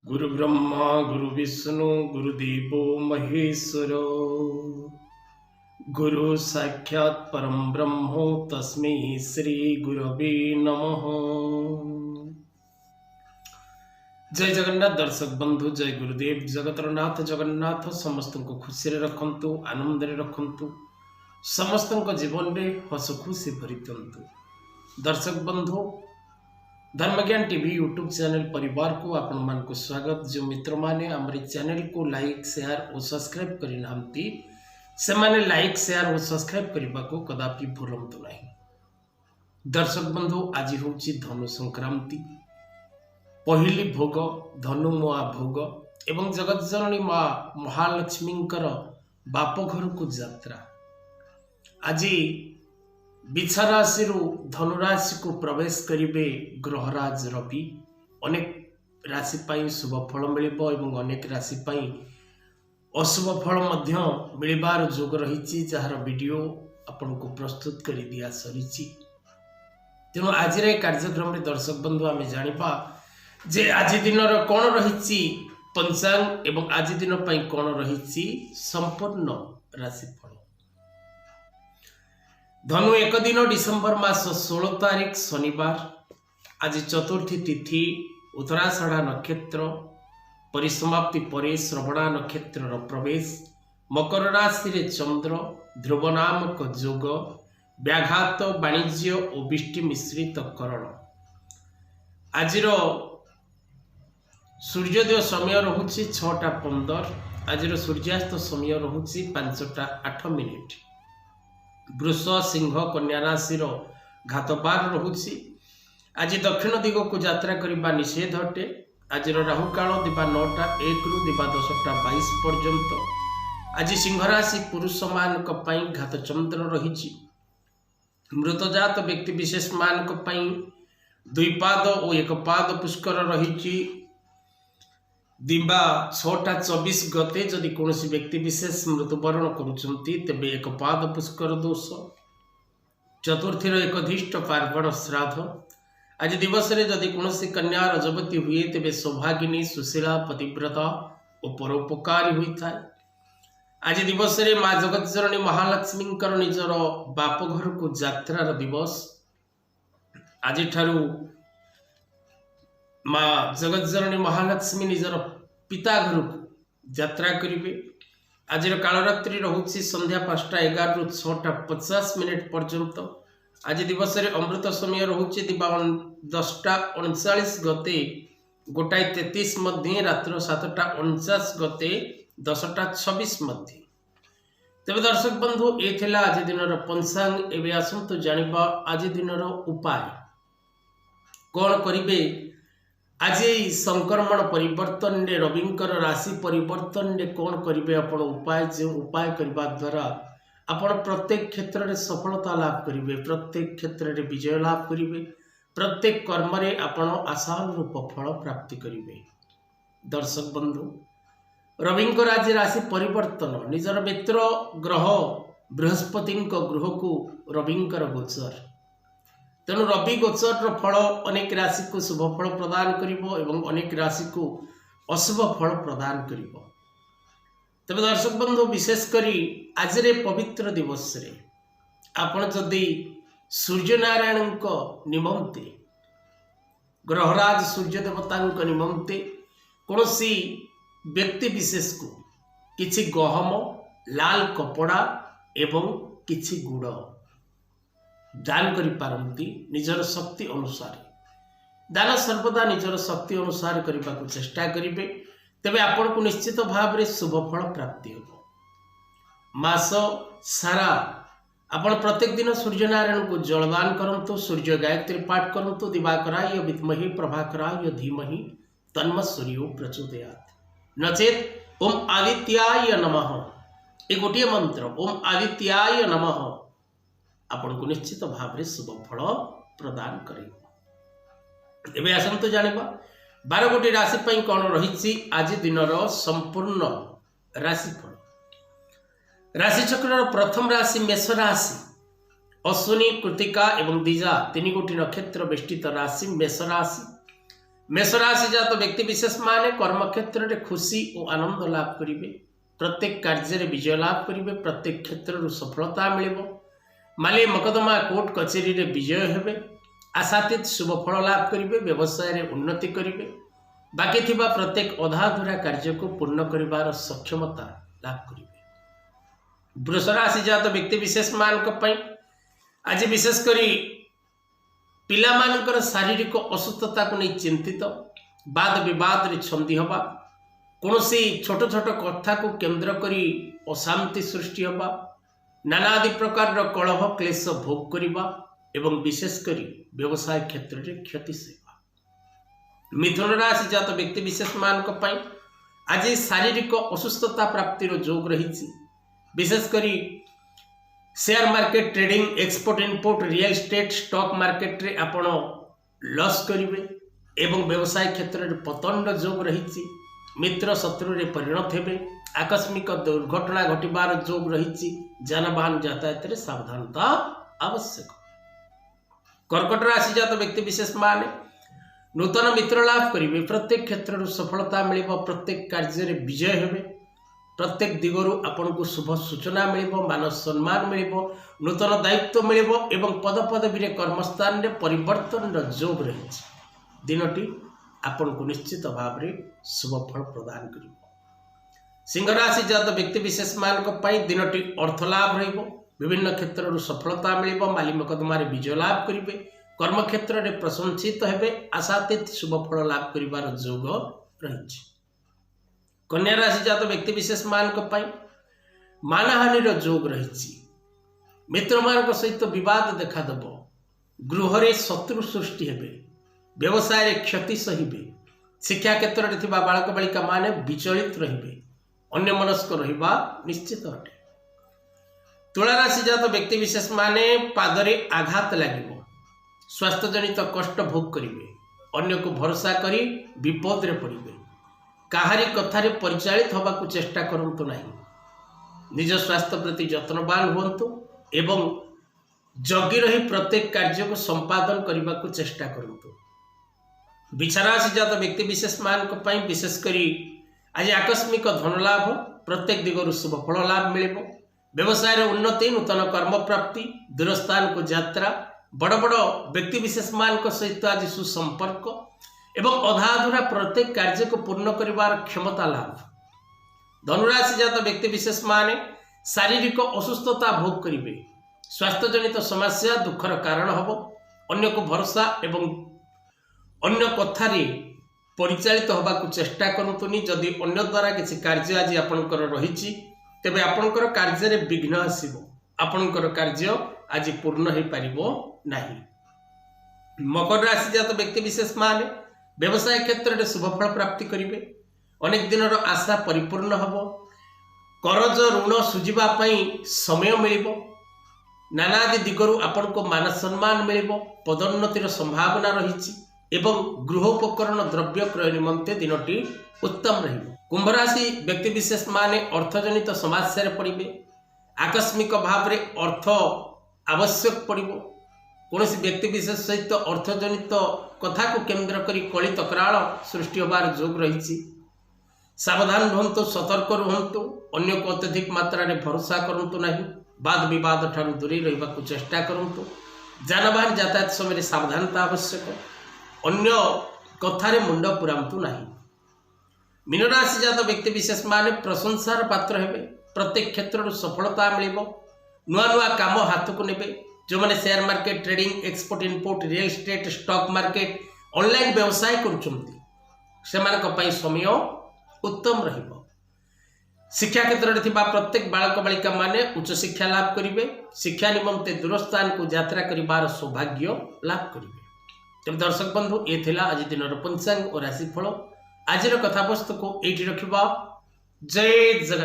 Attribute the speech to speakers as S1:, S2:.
S1: गुरु ब्रह्मा गुरु विष्णु गुरुदेवो महेश्वर गुरु साक्षात् परम ब्रह्म तस्मै श्री गुरवे नमः। जय जगन्नाथ दर्शक बंधु, जय गुरुदेव। जगतर नाथ जगन्नाथ समस्त को खुशी रखंतु, आनंद रखंतु, समस्त जीवन में हस खुशी भरी दिंतु। दर्शक बंधु, धर्मज्ञान टीवी यूट्यूब चैनल परिवार को आपण मान को स्वागत। जो मित्र माने हमारे चैनल को लाइक शेयर और सब्सक्राइब करि नांती से माने लाइक शेयर और सब्सक्राइब करबा को कदापि भूलंतु नहीं। दर्शक बंधु, आज होची धनु संक्रांति, पहली भोग धनु मुआ भोग एवं जगत जननी माँ महालक्ष्मींकर बाप घर को यात्रा। आज बिछा राशि धनुराशि को प्रवेश करिवे ग्रहराज रवि। अनेक राशि पाई शुभ फल मिलिबो एवं अनेक राशि पाई अशुभ फल मध्य मिलिबार जोग रही, जार वीडियो आपन को प्रस्तुत कर दिया सरीची। तेणु आज कार्यक्रम में दर्शक बंधु आम जानिबा जे आज दिन कौन रही पंचांग एवं आज दिन पाई कौन रही संपूर्ण राशिफल। धनु एक दिन डिसेम्बर मास 16 तारिख शनिवार। आज चतुर्थी तिथि, उत्तराषाढ़ा नक्षत्र परिसमाप्ति परे श्रवणा नक्षत्र प्रवेश। मकर राशि रे चंद्र, ध्रुव नामक जोग, व्याघात वाणिज्य और वृष्टि मिश्रित करण। आज सूर्योदय समय रहुछि 6:15। आज सूर्यास्त समय रहुछि 5:08। वृष सिंह कन्या राशि घातबार रहुछि। आज दक्षिण दिग को यात्रा करने निषेध अटे। आज राहु काल दिबा 9:01 रु दिबा 10:22 पर्यंत। आज सिंह राशि पुरुष मानक पई घात चंद्र रही। मृतजात व्यक्ति विशेष मानक पई 2 पाद और 1 पाद पुष्कर रही। दिबा 6:24 गते जदि कौन व्यक्ति विशेष मृत्युवरण करुँच तेबे 1 पाद पुष्कर दोष। चतुर्थी एकधिष्ट पार्वण श्राद्ध। आज दिवस रे जदि कौन कन्या रजवती हुए तेबे सौभागिनी, सुशीला, पतिव्रता और परोपकारी होता है। आज दिवस रे माँ जगत जननी महालक्ष्मी निजर बाप घर को यात्रार दिवस। आज ठारू माँ जगत जननी महालक्ष्मी निजर पिता घर को यात्रा करिवे। आज कालरात्रि रहुछि संध्या 5:11 रु 6:50 पर्यंत। आज दिवस रे अमृत समय रहुछि दिबा 10:39 गते 1:33 मध्य, रात्र 7:49 गते 10:26 मध्य। तेबे दर्शक बंधु, ये थिला आज दिनर पंचांग। एबे आसंतु जानिबा आज दिनर उपाय कौन करिवे। आज संक्रमण परिवर्तन ने रविंकर राशि परिवर्तन ने कौन करिवे आपण उपाय। जो उपाय करबा द्वारा आपण प्रत्येक क्षेत्र में सफलता लाभ करिवे, प्रत्येक क्षेत्र में विजय लाभ करिवे, प्रत्येक कर्म रे आपण आशानुरूप फल प्राप्ति करिवे। दर्शक बंधु, रविंकर आज राशि परिवर्तन, निजर मित्र ग्रह बृहस्पति गृह को रविंकर गोचर। तेणु रवि गोचर फल अनेक राशि को शुभ फल प्रदान करिवो एवं अनेक राशि को अशुभ फल प्रदान करिवो। तबे दर्शक बंधु, विशेष करी आज रे पवित्र दिवस रे आपण जदि सूर्य नारायण निमंते, ग्रहराज सूर्य देवता निमंते कौनसी व्यक्ति विशेष को किछि गहम, लाल कपड़ा एवं किछि गुड़ दान करि पारंती। निजर शक्ति अनुसार दान सर्वदा निजर शक्ति अनुसार करने को चेष्टा करिवे, तेबे आपण को निश्चित भाव में शुभ फल प्राप्ति हो। मास सारा आपण प्रत्येक दिन सूर्य नारायण को जलदान करंतु, सूर्य गायत्री पाठ करंतु। दिवाकराय विद्महे प्रभाकराय धीमहि तन्म सूर्यो प्रचोदयात्। नचेत ओम आदित्याय नमः, ये गोटे मंत्र ओम आदित्याय नमः आपण को निश्चित भाव में शुभ फल प्रदान करेगा। एबे आसंतु जानिबा 12 गोटी राशि पई कौन रही आज दिनर संपूर्ण राशिफल। राशि चक्र प्रथम राशि मेष राशि। अश्विनी, कृतिका एवं दिजा 3 गोटी नक्षत्र बेष्टित राशि मेष राशि। मेष राशि जात व्यक्ति विशेष माने कर्म क्षेत्र में खुशी और आनंद लाभ करेंगे। प्रत्येक कार्य में विजय लाभ करेंगे। प्रत्येक क्षेत्र सफलता मिल माली मकदमा कोर्ट कचेरी रे विजय हेबे। आशातीत शुभ फल लाभ करेंगे। व्यवसाय रे उन्नति करेंगे। बाकी थिबा प्रत्येक अधाधुरा कार्य को पूर्ण करिवार सक्षमता लाभ करेंगे। वृष राशि जात व्यक्ति विशेष मान आज विशेषकर पिलामानकर शारीरिक असुस्थता को नहीं चिंतित वाद विवाद रे छंदी हवा कौन छोट छोट कथा को केंद्र करी अशांति सृष्टि हवा नानादि प्रकार कलह क्लेश भोग करवा एवं विशेषकर व्यवसाय क्षेत्र में क्षति सेवा। मिथुन राशि जात व्यक्ति विशेष मान आज शारीरिक असुस्थता प्राप्तिर जोग रही। विशेषकर share market trading export import real estate stock market रे आपण लॉस करेंगे एवं व्यवसाय क्षेत्र में पतन जोग रही। मित्र शत्रु रे परिणत हेबे। आकस्मिक दुर्घटना घटवार जोग रही। जानवाहन यातायात रे सावधानता आवश्यक। कर्कट राशि जात व्यक्ति विशेष माने नूतन मित्र लाभ करेंगे। प्रत्येक क्षेत्र में सफलता मिल। प्रत्येक कार्य में विजय हेबे। प्रत्येक दिगरु आपन को शुभ सूचना मिल। मान सम्मान मिल। नूतन दायित्व मिल एवं पद पदवी कर्मस्थान रे परिवर्तन जोग रही। दिनटी आपन को निश्चित भाव में शुभ फल प्रदान कर। सिंह राशि जात व्यक्ति विशेष मान दिनटी अर्थ लाभ रही। विभिन्न क्षेत्र में सफलता मिल। माली मकदमा विजय लाभ करेंगे। कर्म क्षेत्र में प्रशंसित हेबे। आशातीत शुभ फल लाभ करिवार जोग रही। कन्या राशि जात व्यक्ति विशेष मान मानहानि जोग रही। मित्र मान सहित विवाद देखादेव। गृह रे शत्रु सृष्टि हेबे। व्यवसाय रे क्षति सहिबे। शिक्षा क्षेत्र में थिबा बालक बालिका माने विचलित रहिबे। अन्य मनस्क रहिबा निश्चित अटे। तुला राशि जात व्यक्ति विशेष माने पादरे आघात लागिबो। स्वास्थ्य जनित कष्ट भोग करिवे। अन्य को भरोसा करी विपद रे पड़िबे। काहारी कथारे परिचालित होबा को चेष्टा करंतु नहीं। निज स्वास्थ्य प्रति जत्नवान हुंतु एवं जगी रही प्रत्येक कार्य को संपादन करने को चेष्टा करंतु। बिछाराशि जात व्यक्ति विशेष मान विशेषकर आज आकस्मिक धन लाभ। प्रत्येक दिगरु शुभ फल लाभ मिल। व्यवसाय उन्नति नूतन कर्म प्राप्ति दूरस्थान को यात्रा बड़ बड़ व्यक्ति विशेष मान सहित आज सुसंपर्क एवं अधाधुरा प्रत्येक कार्य को पूर्ण करिवार क्षमता लाभ। धनुराशि जात व्यक्ति विशेष माने शारीरिक असुस्थता भोग करेंगे। स्वास्थ्य जनित समस्या दुखर कारण हम। अन्य को भरोसा एवं अन्य कथारे परिचालित होबा को चेष्टा करंतुनी। जदि अन्य द्वारा किसी कार्य आज आपणकर रही तेबे आपणकर कार्य रे विघ्न आसीबो। आपणकर कार्य आज पूर्ण हो पारिबो नाही। मकर राशि जात व्यक्ति विशेष माने व्यवसाय क्षेत्र में शुभफल प्राप्ति करेंगे। अनेक दिन आशा परिपूर्ण हम। करज ऋण सुझापी समय मिल। नानादि दिगरु आपण को मान सम्मान मिल। पदोन्नतिर संभावना रही एवं गृहोपकरण द्रव्य क्रय निमंते दिनटी उत्तम रही। कुंभ राशि व्यक्ति विशेष माने अर्थजनित समस्या पड़े। आकस्मिक भाव में अर्थ आवश्यक पड़ो। कौन व्यक्ति विशेष सहित अर्थजनित कथा को केंद्र करी कली तकराल सृष्टि होबार जोग रही। सावधान रुहतु सतर्क रुहतु। अन्य को अत्यधिक मात्रा रे भरोसा करंतु नहीं। वाद विवाद ठारू दूरी रहिबा को चेष्टा करंतु। जानवाहन यातायात समय सावधानता आवश्यक। अन्य कथारे मुंड पुरांतु नहीं। मीन राशि जात व्यक्ति विशेष माने प्रशंसार पात्र हेबे। प्रत्येक क्षेत्र में सफलता मिल। नुआ नुआ काम हाथ को नेबे। जो मैंने share market trading export import real estate stock market online व्यवसाय करुछंती सेमानक समय उत्तम रहिबो। शिक्षा क्षेत्र में थिबा प्रत्येक बालक बालिका माने उच्च शिक्षा लाभ करेंगे। शिक्षा निमंते दूरस्थान को यात्रा करिवार सौभाग्य लाभ करेंगे। तेज दर्शक बंधु ये थिला आज दिन पंचांग और राशिफल। आज कथावस्तु को ये रखा। जय जगन्नाथ।